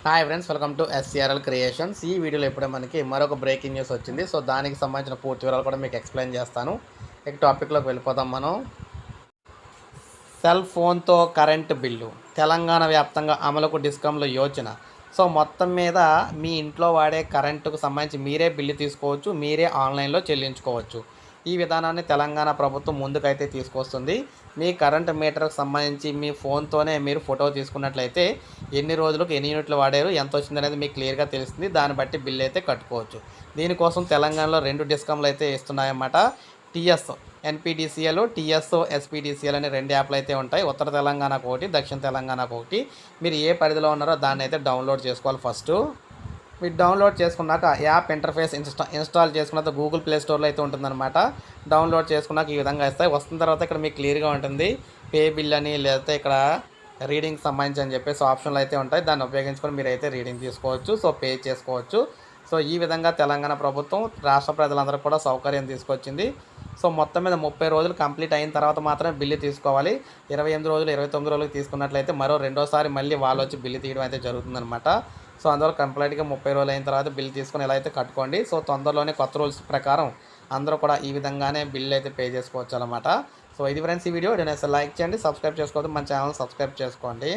Hi friends, welcome to SRL creations. ఈ వీడియోలో ఇప్పుడే మనకి మరొక బ్రేకింగ్ న్యూస్ వచ్చింది. సో దానికి సంబంధించిన పూర్తి వివరాలు కూడా మీకు ఎక్స్ప్లెయిన్ చేస్తాను. ఇక టాపిక్లోకి వెళ్ళిపోతాం మనం. సెల్ ఫోన్తో కరెంటు బిల్లు తెలంగాణ వ్యాప్తంగా అమలుకు డిస్కంల యోచన. సో మొత్తం మీద మీ ఇంట్లో వాడే కరెంటుకు సంబంధించి మీరే బిల్లు తీసుకోవచ్చు, మీరే ఆన్లైన్లో చెల్లించుకోవచ్చు. ఈ విధానాన్ని తెలంగాణ ప్రభుత్వం ముందుకైతే తీసుకొస్తుంది. మీ కరెంట్ మీటర్కి సంబంధించి మీ ఫోన్తోనే మీరు ఫోటో తీసుకున్నట్లయితే ఎన్ని రోజులకు ఎన్ని యూనిట్లు వాడారు, ఎంత వచ్చింది అనేది మీకు క్లియర్గా తెలుస్తుంది. దాన్ని బట్టి బిల్లు అయితే కట్టుకోవచ్చు. దీనికోసం తెలంగాణలో 2 డిస్కంలు అయితే ఇస్తున్నాయన్నమాట. టీఎస్ ఎన్పీడీసీఎల్, టీఎస్ ఎస్పీడీసీఎల్ అనే 2 యాప్లు అయితే ఉంటాయి. ఉత్తర తెలంగాణకు ఒకటి, దక్షిణ తెలంగాణకు ఒకటి. మీరు ఏ పరిధిలో ఉన్నారో దాన్ని అయితే డౌన్లోడ్ చేసుకోవాలి. ఫస్ట్ మీరు డౌన్లోడ్ చేసుకున్నాక యాప్ ఇంటర్ఫేస్ ఇన్స్టాల్ చేసుకున్నాక గూగుల్ ప్లే స్టోర్లో అయితే ఉంటుందన్నమాట. డౌన్లోడ్ చేసుకున్నాక ఈ విధంగా ఇస్తాయి. వస్తున్న తర్వాత ఇక్కడ మీకు క్లియర్గా ఉంటుంది పే బిల్ అని, లేకపోతే ఇక్కడ రీడింగ్ సంబంధించి అని చెప్పేసి ఆప్షన్లు అయితే ఉంటాయి. దాన్ని ఉపయోగించుకొని మీరు అయితే రీడింగ్ తీసుకోవచ్చు, సో పే చేసుకోవచ్చు. సో ఈ విధంగా తెలంగాణ ప్రభుత్వం రాష్ట్ర ప్రజలందరూ కూడా సౌకర్యం తీసుకొచ్చింది. సో మొత్తం మీద 30 రోజులు కంప్లీట్ అయిన తర్వాత మాత్రమే బిల్లు తీసుకోవాలి. 28 రోజులు 29 రోజులకు తీసుకున్నట్లయితే మరో రెండోసారి మళ్ళీ వాళ్ళు వచ్చి బిల్లు తీయడం అయితే జరుగుతుందన్నమాట. సో అందువల్ల కంప్లీట్గా 30 రోజులు అయిన తర్వాత బిల్ తీసుకుని ఎలా అయితే కట్టుకోండి. సో తొందరలోనే కొత్త రూల్స్ ప్రకారం అందరూ కూడా ఈ విధంగానే బిల్ అయితే పే చేసుకోవచ్చు అనమాట. సో ఇది ఫ్రెండ్స్ ఈ వీడియో. నేను లైక్ చేయండి, సబ్స్క్రైబ్ చేసుకోవద్దు, మన ఛానల్ సబ్స్క్రైబ్ చేసుకోండి.